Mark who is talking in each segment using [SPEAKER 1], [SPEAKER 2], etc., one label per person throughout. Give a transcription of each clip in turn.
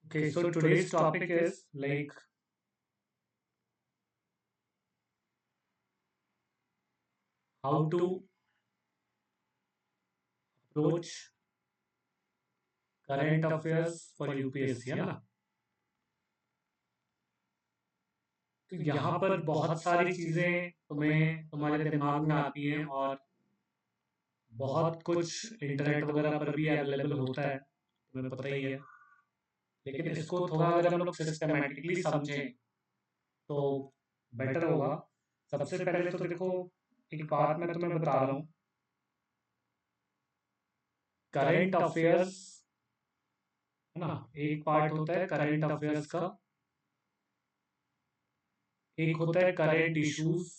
[SPEAKER 1] Okay, so today's topic is like how to approach current affairs for UPSC, है ना? तो यहाँ पर बहुत सारी चीजें तुम्हें तुम्हारे दिमाग में आती हैं और बहुत कुछ इंटरनेट वगैरह पर भी अवेलेबल होता है, तुम्हें पता ही है। लेकिन इसको थोड़ा अगर हम लोग सिस्टमेटिकली समझें तो बेटर होगा। सबसे पहले तो देखो, एक बात मैं तुम्हें बता रहा हूँ। करंट अफेयर्स, है ना, एक पार्ट होता है करंट अफेयर्स का, एक होता है करंट इश्यूज,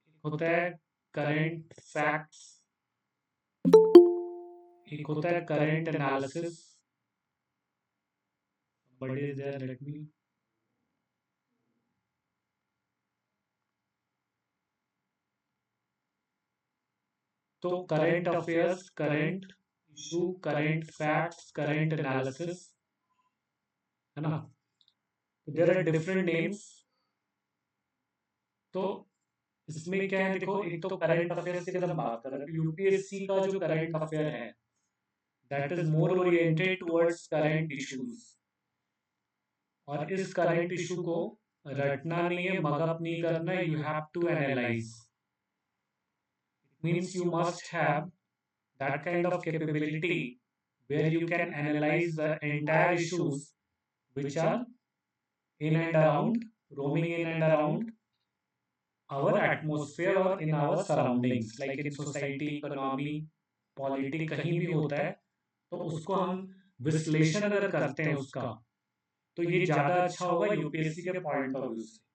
[SPEAKER 1] एक होता है करंट फैक्ट्स, एक होता है current analysis. But is there, let me. तो current affairs, current issue, current facts, current analysis, है ना? There are different names. तो इसमें क्या है, देखो, एक तो करंट अफेयर्स की अगर हम बात करें तो यूपीएससी का जो करंट अफेयर है that is more oriented towards current issues. और इस करंट इशू को रटना नहीं है, मगअप नहीं करना है, you have to analyse. Means you must have that kind of capability where you can analyze the entire issues which are in and around, roaming in and around our atmosphere or in our surroundings, like in society, economy, politic, कहीं भी होता है तो उसको हम विश्लेषण अगर करते हैं उसका, तो ये ज्यादा अच्छा होगा यूपीएससी के पॉइंट ऑफ व्यू से।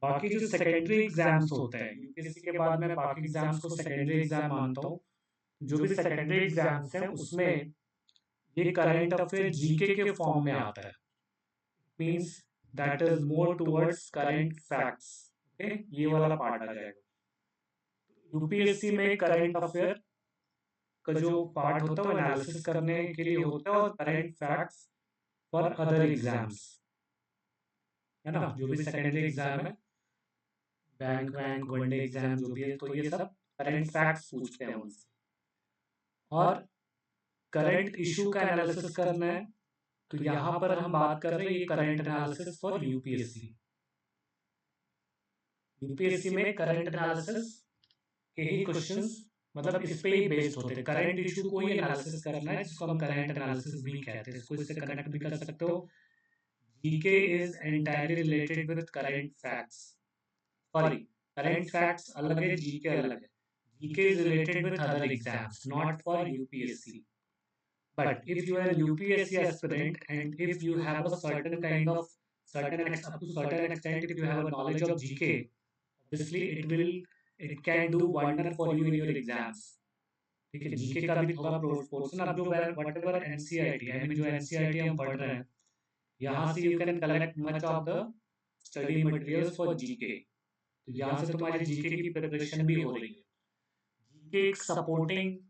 [SPEAKER 1] बाकी जो सेकेंडरी एग्जाम्स होते हैं यूपीएससी के बाद, मैं बाकी एग्जाम्स को सेकेंडरी एग्जाम मानता हूँ। जो भी सेकेंडरी एग्जाम्स हैं उसमें ये करंट अफेयर जीके के फॉर्म में आता है। Means that is more towards current facts. Okay, ये वाला पार्ट आ जाएगा। यूपीएससी में करंट अफेयर का जो पार्ट होता है वो एनालिसिस करने के लिए होता है, और current facts for other exams, है ना? जो भी सेकेंडरी एग्जाम है, बैंक वैंक वनडे एग्जाम जो भी है, तो ये सब करंट फैक्ट्स पूछते हैं उनसे। और करंट इशू का एनालिसिस करना है, तो यहाँ पर हम बात कर रहे हैं ये current analysis for UPSC. UPSC में करंट एनालिसिस के ही क्वेश्चंस, मतलब इस पे ही बेस्ड होते हैं। करंट इशू को ही एनालिसिस करना है, जिसको हम करंट एनालिसिस भी कहते हैं। इसको इससे कनेक्ट भी कर सकते हो। GK is entirely related with current facts. Sorry, current facts अलग है, जीके अलग है। GK is related with other exams, not for UPSC. But if you are a UPSC aspirant and if you have a certain kind of up to certain extent, if you have a knowledge of GK, obviously it can do wonder for you in your exams. ठीक है, GK का भी थोड़ा portion, अब जो what ever NCERT, I mean जो NCERT हम पढ़ रहे हैं, यहाँ से you can collect much of the study materials for GK. तो यहाँ से तुम्हारी जीके की प्रिपरेशन भी हो रही है। जीके एक सपोर्टिंग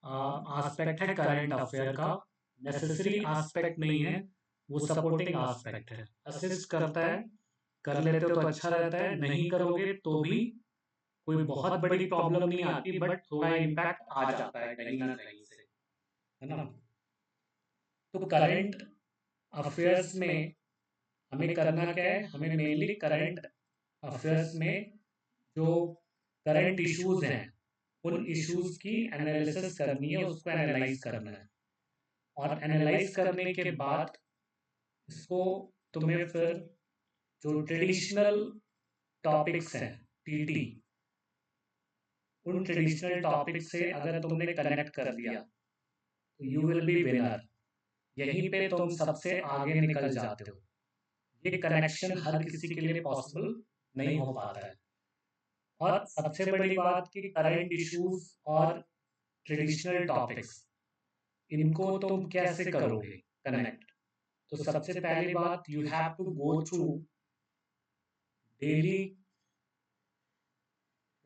[SPEAKER 1] एस्पेक्ट है करंट अफेयर का, नेसेसरी एस्पेक्ट नहीं है, वो सपोर्टिंग एस्पेक्ट है। असिस्ट करता है, कर लेते हो तो अच्छा रहता है, नहीं करोगे तो भी कोई बहुत बड़ी प्रॉब्लम नहीं आती, बट थोड़ा इम्पैक्ट आ जाता है कहीं ना कहीं से, है ना? तो करंट अफेयर्स में हमें करना क्या है, हमें मेनली करंट अफेयर्स में जो करंट इश्यूज हैं उन इश्यूज की एनालिसिस करनी है, उसको एनालाइज करना है। और एनालाइज करने के बाद इसको तुम्हें फिर जो ट्रेडिशनल टॉपिक्स हैं, टीटी, उन ट्रेडिशनल टॉपिक से अगर तुमने कनेक्ट कर दिया तो यू विल बी विनर। यहीं पे तुम सबसे आगे निकल जाते हो। ये कनेक्शन हर किसी के लिए पॉसिबल नहीं हो पाता है। और सबसे बड़ी बात कि करंट इश्यूज और ट्रेडिशनल टॉपिक्स, इनको तुम कैसे करोगे कनेक्ट? तो सबसे पहली बात, you have to go through daily,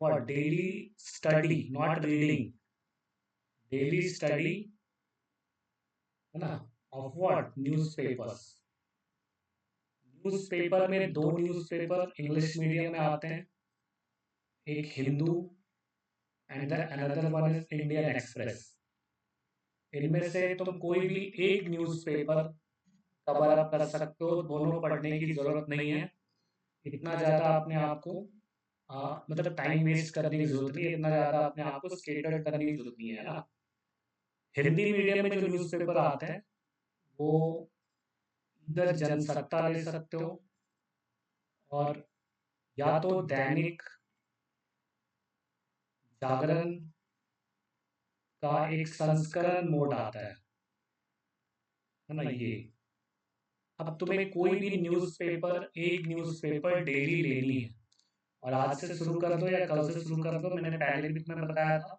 [SPEAKER 1] what, daily study, not reading, daily study है ना, ऑफ व्हाट, न्यूज़पेपर्स। न्यूज़पेपर में दो न्यूज़पेपर इंग्लिश मीडियम में आते हैं, एक Hindu and the another one is Indian express. इनमें से तुम कोई भी एक न्यूज़पेपर कवर अप कर सकते हो, दोनों पढ़ने की जरूरत नहीं है। इतना ज़्यादा अपने आप को मतलब टाइम वेस्ट करने की जरूरत नहीं है, इतना ज़्यादा अपने आप को स्केटर करने की जरूरत नहीं है ना। हिंदी मीडियम में जो न्यूज़पेपर आते हैं वो इधर जनसत्ता ले सकते हो, और या तो दैनिक जागरण का एक संस्करण मोड आता है ना ये। अब तुम्हें कोई भी न्यूज़पेपर, एक न्यूज़पेपर डेली लेनी है, और आज से शुरू कर दो या कल से शुरू कर दो, मैंने पहले भी तुम्हें बताया था।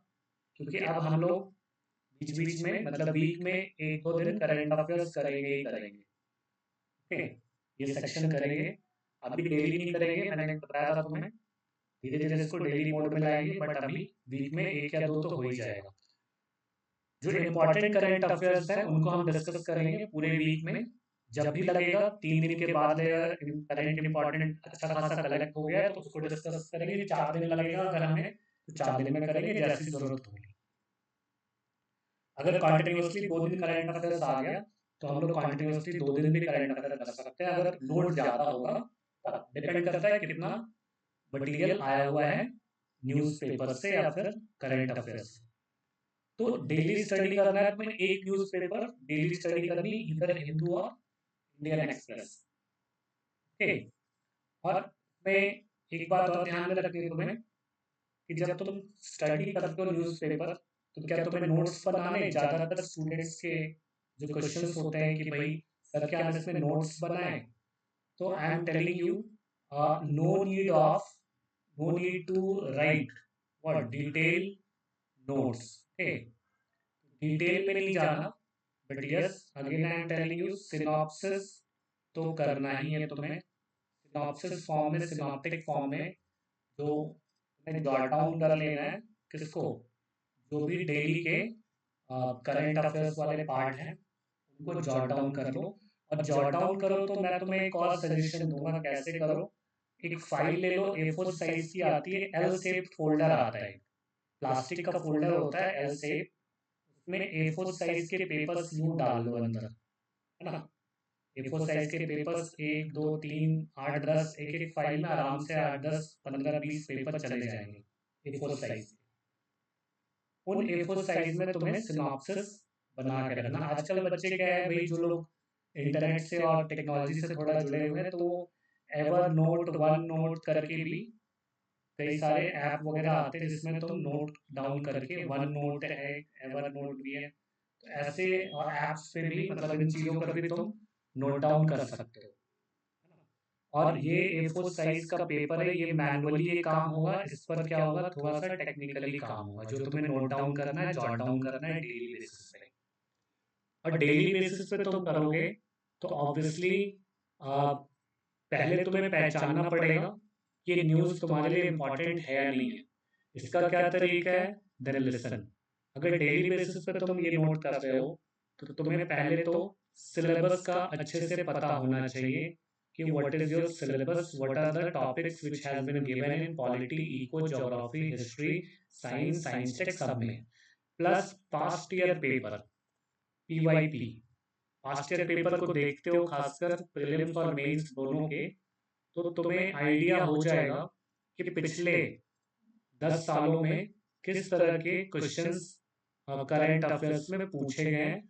[SPEAKER 1] क्योंकि अब हम लोग बीच बीच में मतलब वीक में एक दो दिन करंट अफेयर्स करेंगे ही करेंगे। ओके, ये सेक्शन करेंगे, अभी डेली नहीं करेंगे, मैंने बताया था तुम्हें। धीरे धीरे इसको डेली मोड में लाएंगे, बट अभी वीक में एक या दो तो हो ही जाएगा। जो इम्पोर्टेंट करंट अफेयर्स है उनको हम डिस्कस करेंगे पूरे वीक में। जब भी लगेगा 3 दिन के बाद लगेगा, करंट इम्पोर्टेंट अच्छा खासा कलेक्ट हो गया है तो उसको डिस्कस करेंगे। 4 दिन लगेगा अगर हमें, तो 4 दिन में करेंगे जैसी जरूरत होगी। अगर कॉन्टिन्यूसली 2 दिन करंट अफेयर्स आ गया तो हम लोग कॉन्टिन्यूसली 2 दिन भी करंट अफेयर कर सकते हैं, अगर लोड ज्यादा होगा। डिपेंड करता है कितना मटेरियल आया हुआ है न्यूज़पेपर से या फिर करंट अफेयर से। तो डेली स्टडी करना है तुम्हें, एक न्यूज़पेपर डेली स्टडी करनी, इधर हिंदू और इंडियन एक्सप्रेस। ओके, और मैं एक बात और ध्यान में रखनी है तुम्हें कि जब तुम स्टडी करते हो न्यूज़पेपर, तो क्या तुम्हें नोट्स बनाने, ज्यादातर स्टूडेंट्स के जो क्वेश्चंस होते हैं कि भाई सर क्या हम इसमें नोट्स बनाएं, तो I am telling you no need of, no need to write what detail notes. Okay, detail में नहीं जाना, but yes again I am telling you synopsis तो करना ही है तुम्हें। सिनॉप्सिस फॉर्म में, सिनॉप्टिक फॉर्म में जो तुम्हें जॉट डाउन कर लेना है, किसको, जो भी डेली के करंट अफेयर्स वाले पार्ट हैं उनको जॉट डाउन कर लो। और जॉट डाउन करो तो मैं तुम्हें एक और सजेशन दूंगा कैसे करो। एक फाइल ले लो, A4 साइज की आती है, एल शेप फोल्डर आता है, प्लास्टिक का फोल्डर होता है एल शेप, उसमें A4 साइज के पेपर्स यूं डाल लो अंदर, है ना। A4 साइज के पेपर्स 1 2 3 8 10, एक एक फाइल में आराम से 8 10 15 20 पेपर चले जाएंगे A4 साइज। उन A4 साइज में तुम्हें सिनॉप्सिस बना के रखना। आजकल बच्चे क्या है भाई, जो लोग इंटरनेट से और टेक्नोलॉजी से थोड़ा जुड़े हुए हैं, तो एवर नोट, वन नोट करके भी कई सारे ऐप वगैरह आते हैं जिसमें तुम नोट डाउन करके, वन नोट है, एवर नोट भी है, तो ऐसे ऐप्स पे भी मतलब इन चीज़ों पर भी तुम नोट डाउन कर सकते हो। और ये A4 साइज का पेपर है, ये मैनुअली ये काम होगा, इस पर क्या होगा, थोड़ा सा टेक्निकली काम होगा, जो तुम्हें नोट डाउन करना है, जॉट डाउन करना है डेली बेसिस पे। और डेली बेसिस पे तुम करोगे तो ऑब्वियसली पहले तुम्हें पहचानना पड़ेगा कि ये न्यूज़ तुम्हारे लिए इम्पोर्टेंट है या नहीं है। इसका क्या तरीका है, देन लिसन। अगर डेली बेसिस पे तुम ये नोट कर रहे हो तो तुम्हें पहले तो सिलेबस का अच्छे से पता होना चाहिए कि what is your syllabus, what are the topics which has been given in polity, eco, geography, history, science, science tech, सब में। Plus past year paper, PYP, past year paper को देखते हो, खासकर प्रीलिम्स और मेंस दोनों के, तो तुम्हें आइडिया हो जाएगा कि पिछले 10 सालों में किस तरह के क्वेश्चंस करंट अफेयर्स में पूछे गए हैं।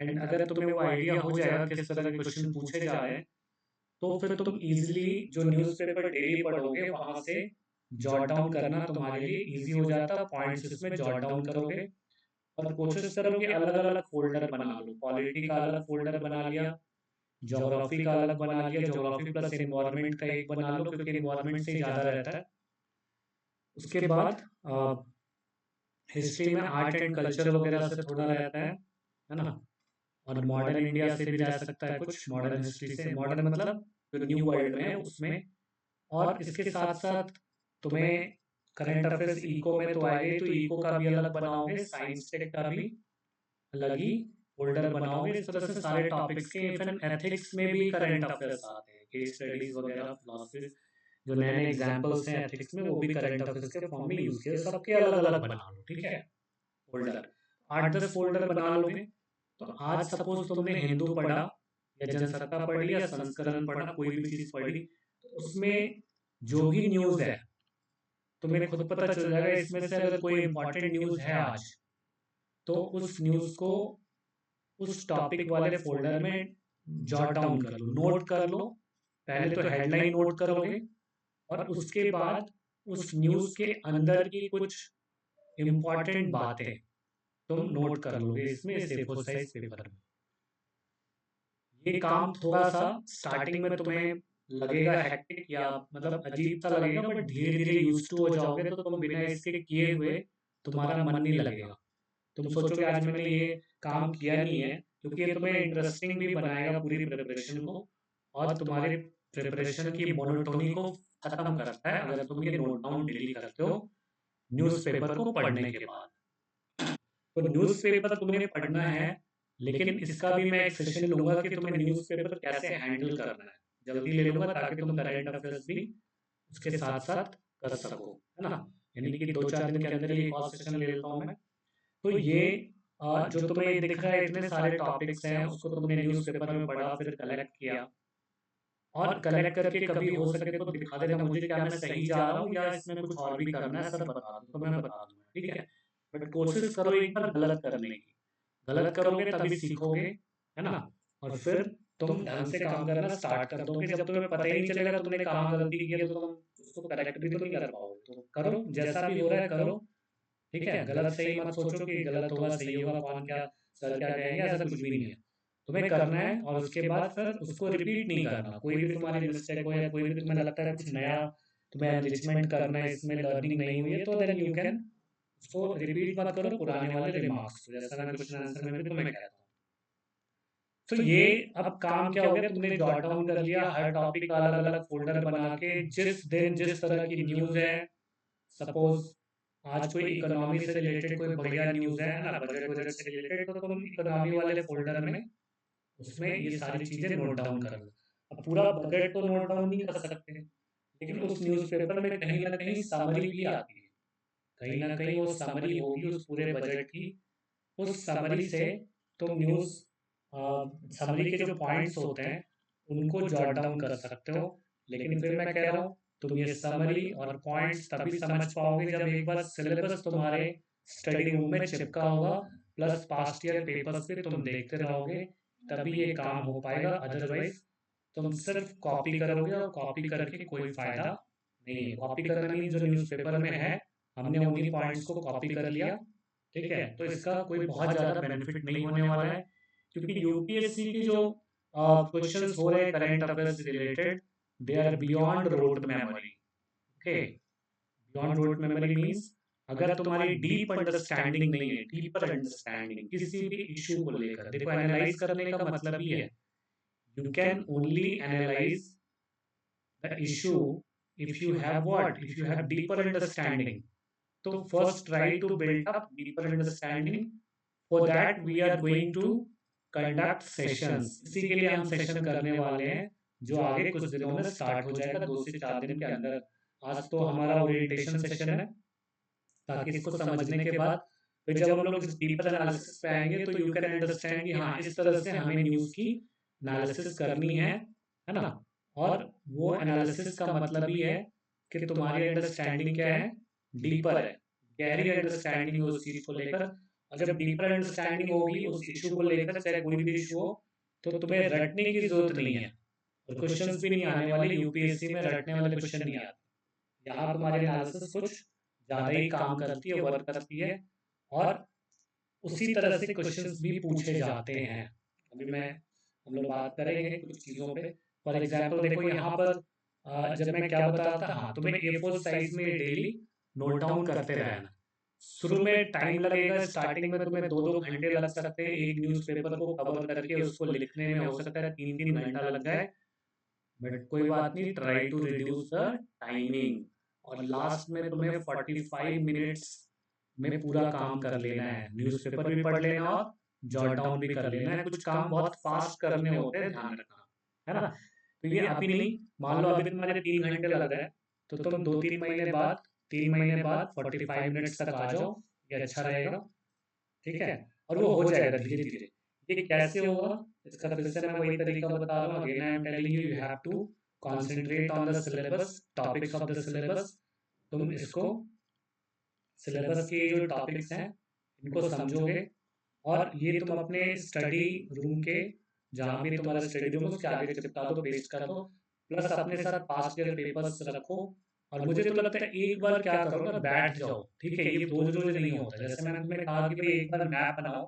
[SPEAKER 1] एंड अगर तुम्हें वो आइडिया हो जाएगा किस तरह के क्वेश्चन पूछे जा रहे हैं, तो फिर तुम इजीली जो न्यूज़पेपर डेली पढ़ोगे वहां से जॉट डाउन करना तुम्हारे लिए इजी हो जाता, पॉइंट्स इसमें जॉट डाउन करोगे। और कोशिश करो कि अलग अलग फोल्डर बना लो, पॉलिटी का अलग फोल्डर बना लिया, ज्योग्राफी का अलग बना लिया, ज्योग्राफी प्लस इन्वायरमेंट का एक बना लो क्योंकि इन्वायरमेंट से ज़्यादा रहता है। उसके बाद हिस्ट्री में आर्ट एंड कल्चर वगैरह से थोड़ा रहता है ना। और मॉडर्न इंडिया से भी रह सकता है कुछ, मॉडर्न हिस्ट्री से, मॉडर्न मतलब जो न्यू वर्ल्ड में है उसमें। और इसके साथ साथ तुम्हें करंट अफेयर्स इको में तो आएगा ही, तो इको का भी अलग बनाओगे, साइंस टेक का भी अलग ही फोल्डर बनाओगे इस तरह से सारे टॉपिक्स के। इवन एथिक्स में भी करंट अफेयर्स आते हैं, केस स्टडीज वगैरह, फिलोसफी, जो नए नए एग्जाम्पल्स हैं एथिक्स में, वो भी करंट अफेयर्स के फॉर्म में यूज किए। सबके अलग अलग बना लो, ठीक है, फोल्डर 8-10 फोल्डर बना लोगे। तो आज सपोज तुमने हिंदू पढ़ा या जनसत्ता पढ़ी या संस्करण पढ़ा, कोई भी चीज पढ़ी, तो उसमें जो भी न्यूज है तुम्हें खुद पता चल जाएगा। इसमें से अगर कोई इंपॉर्टेंट न्यूज है आज, तो उस न्यूज को उस टॉपिक वाले फोल्डर में जॉट डाउन कर लो, नोट कर लो। पहले तो हेडलाइन नोट करोगे, और उसके बाद उस न्यूज के अंदर की कुछ इंपॉर्टेंट बातें तुम नोट कर लोगे इसमें A4 साइज पेपर में। ये काम थोड़ा सा स्टार्टिंग में तुम्हें लगेगा हेक्टिक या मतलब अजीब सा लगेगा, बट धीरे धीरे यूज टू हो जाओगे तो तुम बिना इसके किए हुए तुम्हारा मन नहीं लगेगा। तुम सोचोगे आज मैंने ये काम किया नहीं है, क्योंकि ये तुम्हें इंटरेस्टिंग भी बनाएगा पूरी प्रिपरेशन को, और तुम्हारे प्रिपरेशन की मोनोटोनी को खत्म करता है अगर तुम ये नोट डाउन डेली करते हो न्यूज़पेपर को पढ़ने के बाद। तो न्यूज़पेपर तुम्हें पढ़ना है, लेकिन इसका भी मैं एक सेशन लूंगा कि तुम्हें न्यूज़पेपर कैसे हैंडल करना है, जल्दी ले लूंगा ताकि तुम करंट अफेयर्स भी उसके साथ साथ कर सको, है ना। यानी कि 2-4 दिन के अंदर ही एक और सेशन ले लेता हूँ मैं। तो ये जो तुम्हें ये दिख रहा है इतने सारे टॉपिक्स हैं, उसको तुमने न्यूज़पेपर में पढ़ा, फिर कलेक्ट किया, और कलेक्ट करके कभी हो सके तो दिखा देना मुझे क्या मैं सही जा रहा हूँ या इसमें कुछ और भी करना है, सब बता दो तो मैं बता दूंगा, ठीक है। बट कोशिश करो एक बार गलत करने की, गलत करोगे तभी सीखोगे, है ना। और फिर तुम ढंग से काम करना स्टार्ट कर दोगे। जब तुम्हें पता ही नहीं चलेगा तुमने कहाँ गलती की है, तो तुम उसको करेक्ट भी तो नहीं कर पाओगे। तो करो, जैसा भी हो रहा है करो, ठीक है। गलत सही मत सोचो कि गलत होगा सही होगा, कौन क्या सर क्या कहेंगे, ऐसा कुछ भी नहीं है। तुम्हें करना है, और उसके बाद फिर उसको रिपीट नहीं करना। कोई भी तुम्हारी मिस्टेक हो या कोई भी तुम्हें लगता है कुछ नया तुम्हें एनरिचमेंट करना है, इसमें लर्निंग नहीं हुई है, तो देन यू कैन उसको रिपीट मत करो पुराने वाले रिमार्क्स को, जैसा मैं क्वेश्चन आंसर में भी तुम्हें कहता हूँ। तो ये अब काम क्या हो गया, तुमने जॉट डाउन कर लिया हर टॉपिक का अलग अलग फोल्डर बना के। जिस दिन जिस तरह की न्यूज है, सपोज आज कोई इकोनॉमी से रिलेटेड कोई बढ़िया न्यूज है ना, बजट बजट से रिलेटेड, तो तुम इकोनॉमी वाले फोल्डर में उसमें ये सारी चीजें नोट डाउन कर लो। अब पूरा बजट तो नोट डाउन नहीं कर सकते, लेकिन उस न्यूज़पेपर में कहीं ना कहीं समरी भी आती है, कहीं ना कहीं वो समरी होगी उस पूरे बजट की। उस समरी से तुम न्यूज़ समरी के जो पॉइंट्स होते हैं उनको जॉट डाउन कर सकते हो। लेकिन फिर मैं कह रहा हूँ, तुम ये समरी और पॉइंट्स तभी समझ पाओगे जब एक बार सिलेबस तुम्हारे स्टडी रूम में चिपका होगा, प्लस पास्ट ईयर पेपर्स भी तुम देखते रहोगे, तभी ये काम हो पाएगा। अदरवाइज तुम सिर्फ कॉपी करोगे, और कॉपी करके कोई फायदा नहीं है। कॉपी करना मीन जो न्यूज़पेपर में है हमने उन्हीं पॉइंट्स को कॉपी कर लिया, ठीक है। तो इसका कोई बहुत ज़्यादा बेनिफिट नहीं होने वाला है, क्योंकि यूपीएससी के जो क्वेश्चंस हो रहे हैं करंट अफेयर्स से related, they are beyond rote memory. Okay, beyond rote memory means अगर तुम्हारी डीप अंडरस्टैंडिंग नहीं है, डीपर अंडरस्टैंडिंग किसी भी इशू को लेकर, देखो एनालाइज करने का मतलब ही है, you can only analyze the issue if you have what, if you have deeper understanding. So first try to build up deeper understanding. For that we are going to conduct sessions, इसी के लिए हम session करने वाले हैं, जो आगे कुछ दिनों में स्टार्ट हो जाएगा, 2 से 4 दिन के अंदर। आज तो हमारा ओरिएंटेशन सेशन है, ताकि इसको समझने के बाद फिर जब हम लोग इस डीपर एनालिसिस पे आएंगे तो यू कैन अंडरस्टैंड कि हाँ इस तरह से हमें न्यूज़ की एनालिसिस करनी है ना। और वो एनालिसिस का मतलब ही है कि तुम्हारी अंडरस्टैंडिंग क्या है, डीपर है, गहरी अंडरस्टैंडिंग उस चीज को लेकर। और जब डीपर अंडरस्टैंडिंग होगी उस इशू को लेकर, चाहे कोई भी इशू हो, तो तुम्हें रटने की जरूरत नहीं है, और क्वेश्चंस भी नहीं आने वाले यूपीएससी में, रटने वाले क्वेश्चन नहीं आते। यहाँ तुम्हारी एनालिसिस कुछ ज़्यादा ही काम करती है, वर्क करती है, और उसी तरह से क्वेश्चंस भी पूछे जाते हैं। अभी मैं हम लोग बात करेंगे कुछ चीज़ों पे। फॉर एग्जांपल देखो यहाँ पर जब मैं क्या बता रहा था, हाँ तुम्हें A4 साइज में डेली नोट डाउन करते रहना। शुरू में टाइम लगेगा, स्टार्टिंग में तुम्हें 2-2 घंटे लग सकते हैं एक न्यूज़पेपर को कवर करके उसको लिखने में, हो सकता है 3-3 घंटा लग जाए, बट कोई बात नहीं, try to reduce the timing. और लास्ट में तुम्हें 45 मिनट्स में पूरा काम कर लेना है, न्यूज़पेपर भी पढ़ लेना और जॉट डाउन भी कर लेना है, कुछ काम बहुत फास्ट करने होते हैं, ध्यान रखना, है ना। तो ये अभी नहीं, मान लो अभी तुम्हारे 3 घंटे लग रहे हैं, तो तुम 2-3 महीने बाद, 3 महीने बाद 45 मिनट्स तक आ जाओ, ये अच्छा रहेगा, ठीक है। और वो हो जाएगा धीरे धीरे। ये कैसे होगा, इसका फिर से मैं वही तरीका बता रहा हूँ, again I am telling you, you have to concentrate on the syllabus, topics of the syllabus. तुम इसको सिलेबस के जो टॉपिक्स हैं इनको समझोगे, और ये तुम अपने स्टडी रूम के, जहाँ भी तुम्हारा स्टडी रूम है उसके आगे चिपका दो, पेस्ट कर दो, प्लस अपने साथ पास्ट ईयर पेपर्स रखो। और मुझे तो लगता है एक बार क्या करो ना, बैठ जाओ, ठीक है, ये रोज रोज नहीं होता। जैसे मैंने तुम्हें कहा कि भाई एक बार मैप बनाओ,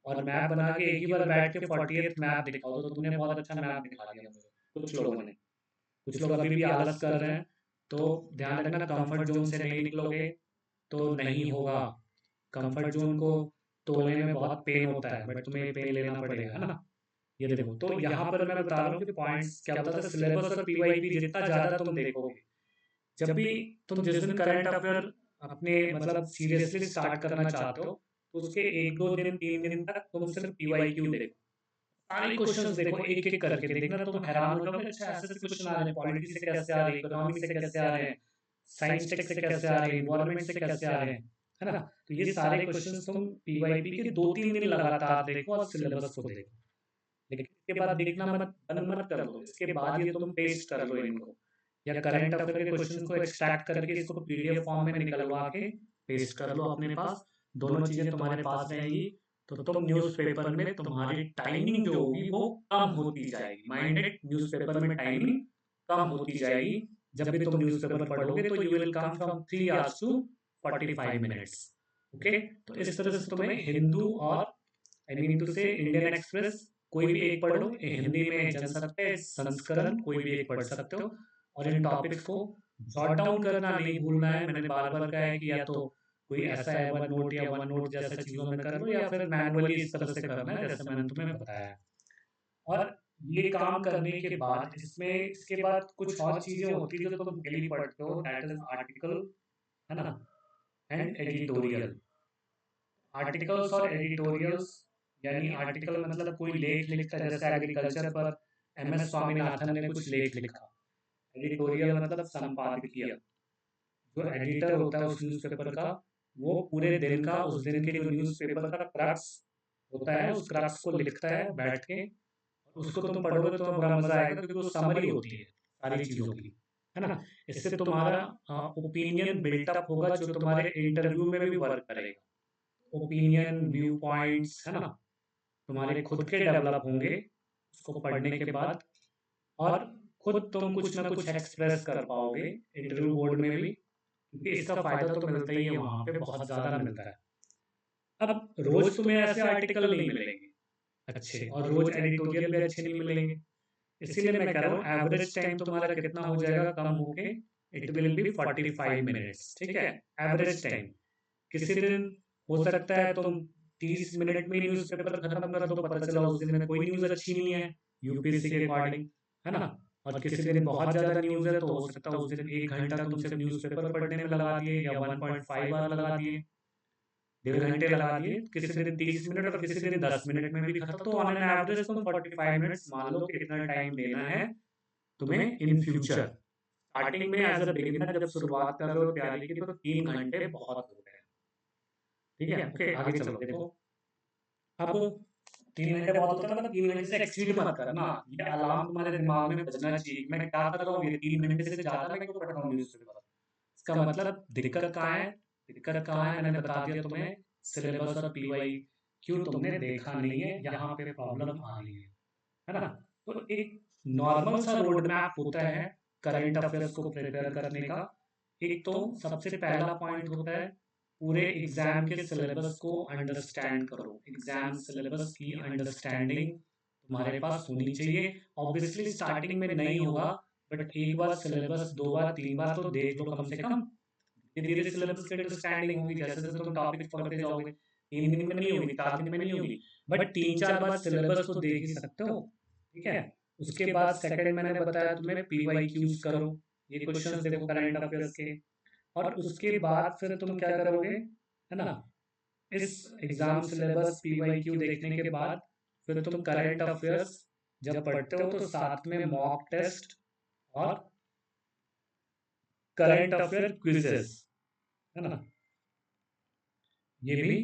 [SPEAKER 1] और मैप बना के एक ही बार बैठ के 40th मैप दिखाओ, तो तुमने बहुत अच्छा मैप दिखा दिया मुझे, कुछ लोगों ने। कुछ लोग अभी भी आलस कर रहे हैं, तो ध्यान रखना, कंफर्ट जोन से नहीं निकलोगे तो नहीं होगा। कंफर्ट जोन को तोड़ने में बहुत पेन होता है, बट तुम्हें पेन लेना पड़ेगा, है ना। ये देखो, तो यहाँ पर मैं बता रहा हूँ कि पॉइंट्स क्या होता है, सिलेबस और पीवाईपी जितना ज्यादा तुम देखोगे, जब भी तुम जिस दिन करंट अफेयर अपने मतलब सीरियसली स्टार्ट करना चाहते हो, तो उसके 1-2 दिन 3 दिन तक तुम सिर्फ पीवाईक्यू देखो, सारे क्वेश्चंस देखो, एक एक करके देखना, तुम हैरान हो जाओगे, अच्छा ऐसे ऐसे क्वेश्चन आ रहे हैं, पॉलिटी से कैसे आ रहे हैं, इकोनॉमिक से कैसे आ रहे हैं, साइंस टेक से कैसे आ रहे हैं, इन्वायरमेंट से कैसे आ रहे हैं, है ना। तो ये सारे क्वेश्चंस तुम पीवाईपी के 2-3 दिन लगातार देखो और सिलेबस को देखो, लेकिन इसके बाद देखना मत, बंद मत कर दो, इसके बाद ये तुम पेस्ट कर लो इनको, या करंट अफेयर के क्वेश्चंस को एक्सट्रैक्ट करके इसको पीडीएफ फॉर्म में निकलवा के पेस्ट कर लो अपने पास, दोनों चीजें तुम्हारे पास रहेंगी। तो तुम न्यूज़पेपर में तुम्हारी टाइमिंग जो होगी वो कम होती जाएगी, माइंडेड, न्यूज़पेपर में टाइमिंग कम होती जाएगी। जब भी तुम न्यूज़पेपर पढ़ोगे तो you will come from 3 hours to 45 minutes. Okay, तो इस तरह से तुम्हें हिंदू और I mean to say Indian Express कोई भी एक पढ़ो, हिंदी में जनसत्ता संस्करण कोई भी एक पढ़ सकते हो, और इन टॉपिक्स को जॉट डाउन करना नहीं भूलना है। मैंने बार बार कहा है कि या तो कोई ऐसा है वन नोट या वन नोट जैसा चीजों में कर लो, या फिर मैनुअली इस तरह से करना है जैसे मैंने तुम्हें बताया है। और ये काम करने के बाद इसमें इसके बाद कुछ और चीजें होती है जो तुम डेली पढ़ते हो, दैट इज आर्टिकल, है ना, एंड एडिटोरियल। आर्टिकल्स और एडिटोरियल्स, यानी आर्टिकल मतलब कोई लेख लिखता है, जैसे एग्रीकल्चर पर एमएस स्वामीनाथन ने कुछ लेख लिखा। एडिटोरियल मतलब संपादकीय, जो एडिटर होता है उस न्यूज़पेपर का, वो पूरे दिन का, उस दिन के जो न्यूज़पेपर का क्रक्स होता है उस क्रक्स को लिखता है बैठ के, और उसको तुम पढ़ोगे तो बड़ा मजा आएगा, क्योंकि वो समरी होती है सारी चीजों की, है ना। इससे तुम्हारा ओपिनियन बिल्टअप होगा, जो तुम्हारे इंटरव्यू में भी वर्क करेगा। ओपिनियन, व्यू पॉइंट्स, है ना, तुम्हारे खुद के डेवलप होंगे उसको पढ़ने के बाद, और खुद तुम कुछ ना कुछ एक्सप्रेस कर पाओगे इंटरव्यू बोर्ड में भी, क्योंकि इसका फायदा तो मिलता ही है, वहां पे बहुत ज्यादा मिलता है। अब रोज तुम्हें ऐसे आर्टिकल नहीं मिलेंगे अच्छे, और रोज एडिटोरियल भी अच्छे नहीं मिलेंगे, इसीलिए मैं कह रहा हूँ एवरेज टाइम तुम्हारा कितना हो जाएगा कम होके, इट विल बी 45 मिनट्स, ठीक है, एवरेज टाइम। किसी दिन हो सकता है तुम 30 मिनट में न्यूज पेपर खत्म कर दो, पता चला उस दिन में कोई न्यूज अच्छी नहीं है यूपीएससी के अकॉर्डिंग, है ना। और किसी दिन बहुत ज्यादा न्यूज है, तो हो सकता है उस दिन 1 घंटा तुम सिर्फ न्यूज पेपर पढ़ने में लगा दिए, या 1.5 आवर लगा दिए, 1.5 घंटे लगा दिए, किसी दिन 30 मिनट और किसी दिन 10 मिनट में भी खत्म, तो ऑन एन एवरेज तुम 45 मिनट्स मान लो कि इतना टाइम देना है तुम्हें इन फ्यूचर। स्टार्टिंग में एज अ बिगिनर जब शुरुआत कर रहे हो तैयारी की, तो 3 घंटे बहुत होते हैं, ठीक है। ओके, आगे चलो, देखो अब 3 घंटे बहुत होता है, मतलब 3 घंटे से एक्सीड मत करना, ये अलार्म तुम्हारे दिमाग में बजना चाहिए कि मैं क्या कर रहा हूँ, ये 3 घंटे से ज्यादा मैं क्यों पढ़ रहा हूँ न्यूज़पेपर। इसका मतलब दिक्कत कहाँ है, दिक्कत कहाँ है मैंने बता दिया तुम्हें, सिलेबस और पीवाई क्यों तुमने देखा नहीं है, यहाँ पे प्रॉब्लम आ रही है ना। तो एक नॉर्मल सा रोड मैप होता है करंट अफेयर्स को प्रिपेयर करने का। एक तो सबसे पहला पॉइंट होता है, पूरे एग्जाम के सिलेबस को अंडरस्टैंड करो, एग्जाम सिलेबस की अंडरस्टैंडिंग तुम्हारे पास होनी चाहिए। ऑब्वियसली स्टार्टिंग में नहीं होगा, बट एक बार सिलेबस 2 बार 3 बार तो देख लो कम से कम, धीरे धीरे सिलेबस की अंडरस्टैंडिंग होगी, जैसे जैसे तुम टॉपिक पढ़ते जाओगे, 3 दिन में नहीं होगी, 4 दिन में नहीं होगी, बट 3-4 बार सिलेबस तो देख ही सकते हो, ठीक है। उसके बाद सेकंड मैंने बताया तुम्हें पीवाई क्यूज करो, ये क्वेश्चंस देखो करंट अफेयर्स के, और उसके बाद फिर तुम क्या करोगे, है ना, इस एग्जाम सिलेबस PYQ देखने के बाद फिर तुम करंट अफेयर्स जब पढ़ते हो तो साथ में मॉक टेस्ट और करंट अफेयर क्विजेस, है ना, ये भी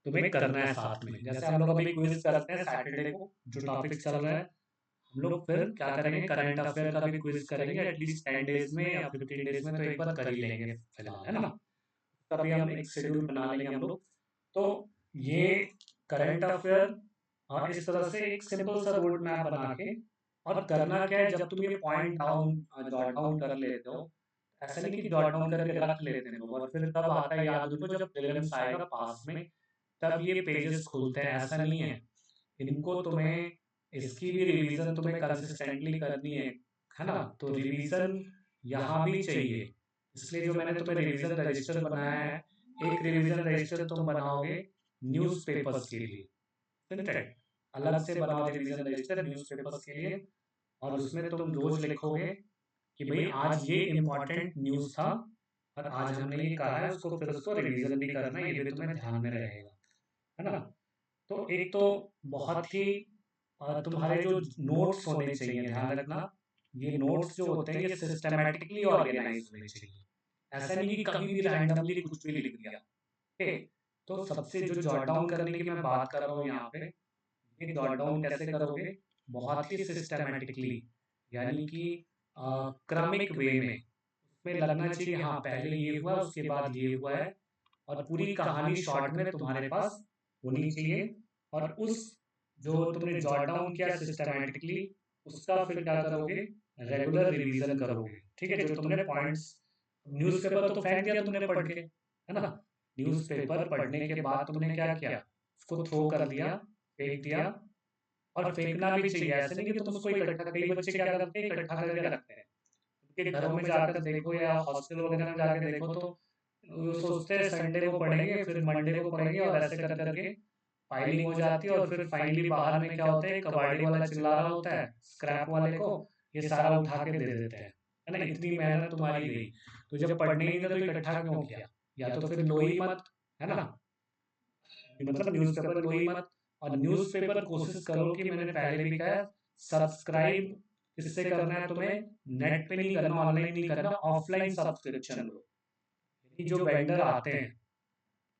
[SPEAKER 1] तुम्हें करना है साथ में। जैसे हम लोग अभी क्विज करते हैं सैटरडे को, जो टॉपिक चल रहा है, हम लोग फिर क्या करेंगे, करंट अफेयर का भी क्विज करेंगे एटलीस्ट 10 डेज में या 15 डेज में, तो एक बार कर ही लेंगे फिलहाल, है ना। तभी हम एक शेड्यूल बना लेंगे हम लोग। तो ये करंट अफेयर और इस तरह से एक सिंपल सा रोड मैप बना के, और करना क्या है, जब तुम ये पॉइंट डाउन जॉट डाउन कर लेते हो, ऐसा नहीं कि जॉट डाउन करके रख लेते हैं लोग और फिर तब आता है याद उनको जब प्रीलिम्स आएगा पास में, तब ये पेजेस खुलते हैं, ऐसा नहीं है। इनको तुम्हें, इसकी भी रिवीजन तुम्हें कंसिस्टेंटली करनी है ना। तो रिवीजन यहाँ भी चाहिए, इसलिए जो मैंने तुम्हें रिवीजन रजिस्टर बनाया है, एक रिवीजन रजिस्टर तुम बनाओगे न्यूज़पेपर्स के लिए, प्रिंटेड अलग से बनाओ रिवीजन रजिस्टर न्यूज़पेपर्स के लिए, और उसमें तुम रोज लिखोगे कि भाई आज ये इम्पोर्टेंट न्यूज़ था और आज हमने ये कहा है, उसको फिर उसको रिवीजन भी करना है, ये भी तुम्हें ध्यान में रहेगा, है ना। तो एक तो बहुत ही तुम्हारे जो नोट्स होने चाहिए, ध्यान रखना, ये नोट्स जो होते हैं ये सिस्टमैटिकली ऑर्गेनाइज होने चाहिए। ऐसा नहीं कि कभी भी रैंडमली कुछ भी लिख दिया। ओके, तो सबसे जो जॉट डाउन करने की मैं बात कर रहा हूँ यहाँ पे, ये जॉट डाउन कैसे करोगे, बहुत ही सिस्टमैटिकली, यानी कि क्रमिक वे में। उसमें लगना चाहिए हाँ पहले ये हुआ उसके बाद ये हुआ है, और पूरी कहानी शॉर्ट में तुम्हारे पास होनी चाहिए। और उस जो तुमने जॉट डाउन किया सिस्टमैटिकली, उसका फिर क्या करोगे, रेगुलर रिवीजन करोगे, ठीक है। जो तुमने पॉइंट्स, न्यूज़पेपर तो फेंक दिया तुमने पढ़ के, है ना, न्यूज़पेपर पढ़ने के बाद तुमने क्या किया, उसको थ्रो कर दिया, फेंक दिया। और फेंकना भी चाहिए, ऐसे नहीं कि तुम उसको इकट्ठा, कई बच्चे क्या करते हैं इकट्ठा करके रखते हैं, उनके घरों में जाकर देखो या हॉस्टल वगैरह में जाकर देखो तो वो सोचते हैं संडे को पढ़ेंगे फिर मंडे को पढ़ेंगे, और ऐसे कर करके फाइलिंग हो जाती है। और फिर फाइनली बाहर में क्या होता है, कबाड़ी वाला चिल्ला रहा होता है स्क्रैप वाले को, ये सारा उठा के दे देते हैं, है ना, इतनी मेहनत तुम्हारी गई, तो जब पढ़ने ही था तो इकट्ठा क्यों किया, या तो फिर लो ही मत, है ना, मतलब न्यूज़पेपर लो ही मत। और न्यूज़पेपर कोशिश करो कि मैंने पहले भी कहा, सब्सक्राइब किससे करना है तुम्हें, नेट पे नहीं करना, ऑनलाइन नहीं करना, ऑफलाइन सब्सक्रिप्शन लो। यानी जो वेंडर आते हैं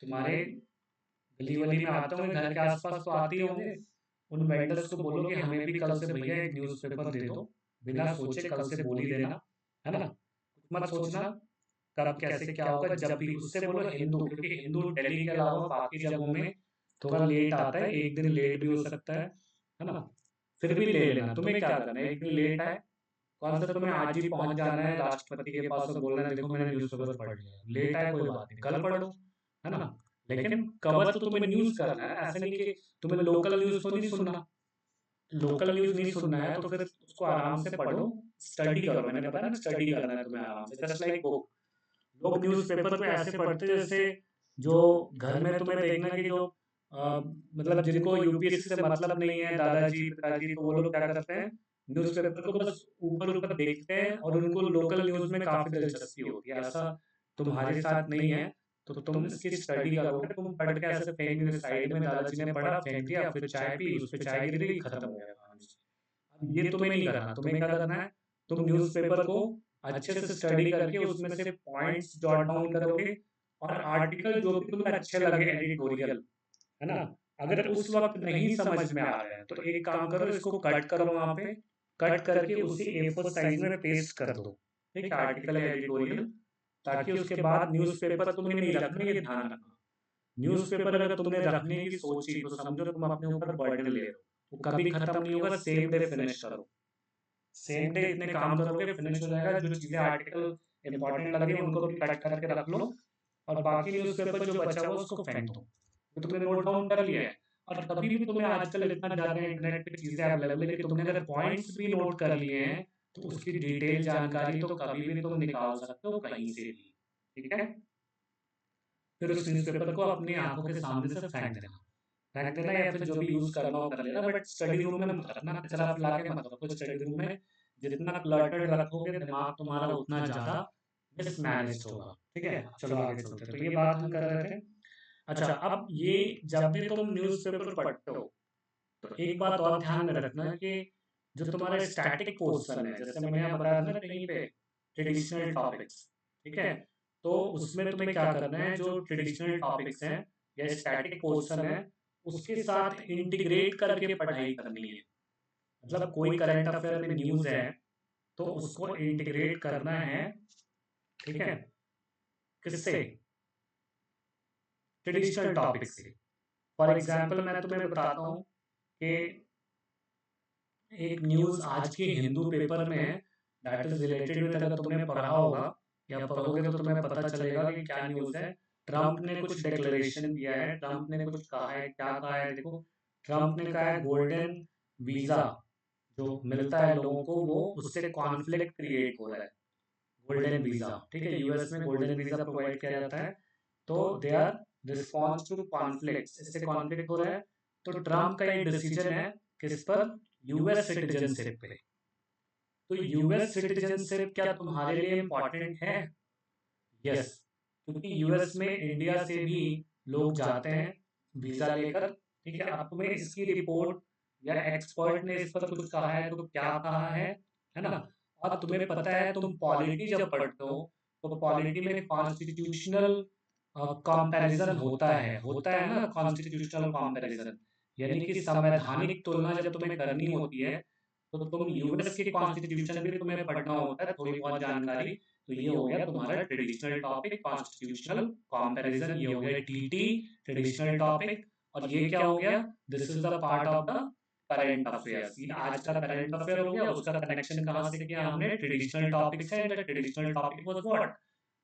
[SPEAKER 1] तुम्हारे गली वली में आते होंगे, घर के आसपास तो आते ही होंगे, उन वेंडर्स को बोलो कि हमें भी कल से भैया एक न्यूज़पेपर दे दो, बिना सोचे कल से बोल ही देना, है ना, कुछ मत सोचना कब कैसे क्या होगा, जब भी उससे बोलो हिंदू, क्योंकि हिंदू दिल्ली के अलावा बाकी जगहों में थोड़ा लेट आता है, एक दिन लेट भी हो सकता है ना, फिर भी ले लेना। तुम्हें क्या करना है, एक दिन लेट है, कौन सा तुम्हें आज ही पहुंच जाना है राष्ट्रपति के पास और बोलना है देखो मैंने न्यूज़पेपर पढ़ लिया, लेट है कोई बात नहीं कल पढ़ो, है ना। लेकिन कवर तो तुम्हें न्यूज़ करना है, ऐसे नहीं कि तुम्हें लोकल न्यूज़ तो नहीं सुनना, लोकल न्यूज़ नहीं सुनना है तो फिर उसको आराम से पढ़ो, स्टडी करो, मैंने बताया ना स्टडी करना है तुम्हें आराम से, जस्ट लाइक बुक। लोग न्यूज़पेपर पे ऐसे पढ़ते हैं जैसे, जो घर में तुम्हें देखना कि जो मतलब जिनको यूपीएससी से मतलब नहीं है, दादाजी पिताजी, तो वो लोग क्या करते हैं, न्यूज़पेपर को बस ऊपर ऊपर देखते हैं और उनको लोकल न्यूज़ में काफी दिलचस्पी होती है। ऐसा तुम्हारे साथ नहीं है, तो तुम इसकी स्टडी करोगे, तुम पढ़ के ऐसे फेंक दे साइड में, दादाजी ने पढ़ा फेंक दिया, फिर चाय पी, उस पर चाय गिर गई, खत्म हो गया कहानी। अब ये तुम्हें नहीं करना, तुम्हें क्या करना है, तुम न्यूज़पेपर को अच्छे से स्टडी करके उसमें से पॉइंट्स जॉट डाउन करोगे, और आर्टिकल जो भी तुम्हें अच्छे लगे एडिटोरियल, है ना, अगर उस वक्त नहीं समझ में आ रहा है तो एक काम करो, इसको कट करो वहां पे, कट करके उसी A4 साइज में पेस्ट कर दो, ठीक है, आर्टिकल या एडिटोरियल, ताकि उसके बाद न्यूज़पेपर तुम्हें नहीं रखना, ये ध्यान रखना। न्यूज़पेपर अगर तुमने रखने की सोची तो समझो तुम अपने ऊपर बर्डन ले रहे हो, वो कभी खत्म नहीं होगा, सेम डे फिनिश करो, सेम डे इतने काम करोगे फिनिश हो जाएगा। जो चीजें आर्टिकल इंपॉर्टेंट लग रही है उनको भी कट करके रख लो, और बाकी न्यूज़पेपर जो बचा हुआ उसको फेंक दो, तो तुमने नोट डाउन कर लिया है। और कभी भी तुम्हें आजकल इतना ज्यादा इंटरनेट पे चीजें अवेलेबल है कि तुमने अगर पॉइंट्स भी नोट कर लिए हैं तो उसकी डिटेल जानकारी तो कभी भी तुम निकाल सकते हो कहीं से भी, ठीक है। फिर उस न्यूज़पेपर को अपनी आंखों के सामने से फेंक देना या फिर जो भी यूज करना हो कर लेना, बट स्टडी रूम में मत रखना, कचरा फैला के मत रखो स्टडी रूम में। जितना क्लटर्ड रखोगे दिमाग तुम्हारा उतना ज्यादा मिसमैनेज्ड होगा, ठीक है। चलो आगे चलते हैं, तो ये बात हम कर रहे थे अच्छा, अब ये जब भी तुम न्यूज़पेपर पढ़ते हो तो एक बात और ध्यान में रखना कि जो तुम्हारा स्टैटिक पोर्शन है, जैसे मैंने यहाँ बताया था ना कहीं पे ट्रेडिशनल टॉपिक्स, ठीक है, तो उसमें तुम्हें क्या करना है, जो ट्रेडिशनल टॉपिक्स हैं या स्टैटिक पोर्शन है उसके साथ इंटीग्रेट करके पढ़ाई करनी है। मतलब कोई करंट अफेयर में न्यूज़ है तो उसको इंटीग्रेट करना है, ठीक है, किससे, ट्रेडिशनल टॉपिक से। फॉर एग्जाम्पल मैं तुम्हें बताता हूँ कि एक न्यूज़ आज के हिंदू पेपर में है, दैट इज रिलेटेड विद, अगर तुमने पढ़ा होगा या पढ़ोगे तो तुम्हें पता चलेगा कि क्या न्यूज़ है। ट्रम्प ने कुछ डिक्लेरेशन दिया है, ट्रम्प ने कुछ कहा है, क्या कहा है देखो। ट्रम्प ने कहा है गोल्डन वीज़ा जो मिलता है लोगों को वो उससे कॉन्फ्लिक्ट क्रिएट हो रहा है। गोल्डन वीज़ा, ठीक है, यूएस में गोल्डन वीज़ा प्रोवाइड किया जाता है, तो they are response to conflict, इससे कॉन्फ्लिक्ट हो रहा है। तो ट्रम्प का ये डिसीजन है किस पर, यूएस सिटीजनशिप पे। तो यूएस सिटीजनशिप क्या तुम्हारे लिए इम्पोर्टेंट है? यस, क्योंकि यूएस में इंडिया से भी लोग जाते हैं वीजा लेकर, ठीक है। अब तुम्हें इसकी रिपोर्ट या एक्सपर्ट ने इस पर कुछ कहा है तो क्या कहा है ना। और तुम्हें पता है तुम पॉलिटी जब पढ़ते हो तो पॉलिटी में कॉन्स्टिट्यूशनल कंपैरिजन होता है ना, कॉन्स्टिट्यूशनल कंपैरिजन, यानी कि संवैधानिक तुलना जब तुम्हें करनी होती है तो तुम यूएस के कॉन्स्टिट्यूशन भी तुम्हें पढ़ना होता है, थोड़ी बहुत जानकारी। तो ये हो गया तुम्हारा ट्रेडिशनल टॉपिक, कॉन्स्टिट्यूशनल कंपैरिजन, ये हो गया टीटी, ट्रेडिशनल टॉपिक। और ये क्या हो गया, this is the part of the current affairs. ये आज का करंट अफेयर हो गया, उसका कनेक्शन कहाँ से किया हमने, ट्रेडिशनल टॉपिक से। And the traditional topic was what,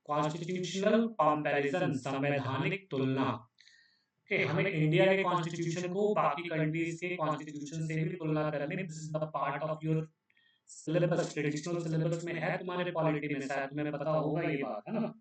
[SPEAKER 1] constitutional comparison, संवैधानिक तुलना। कि हमें इंडिया के कॉन्स्टिट्यूशन को बाकी कंट्रीज के कॉन्स्टिट्यूशन से भी तुलना करनी, this is the part of your syllabus, traditional syllabus में है तुम्हारे पॉलिटी में, शायद तुम्हें पता होगा ये बात, है ना।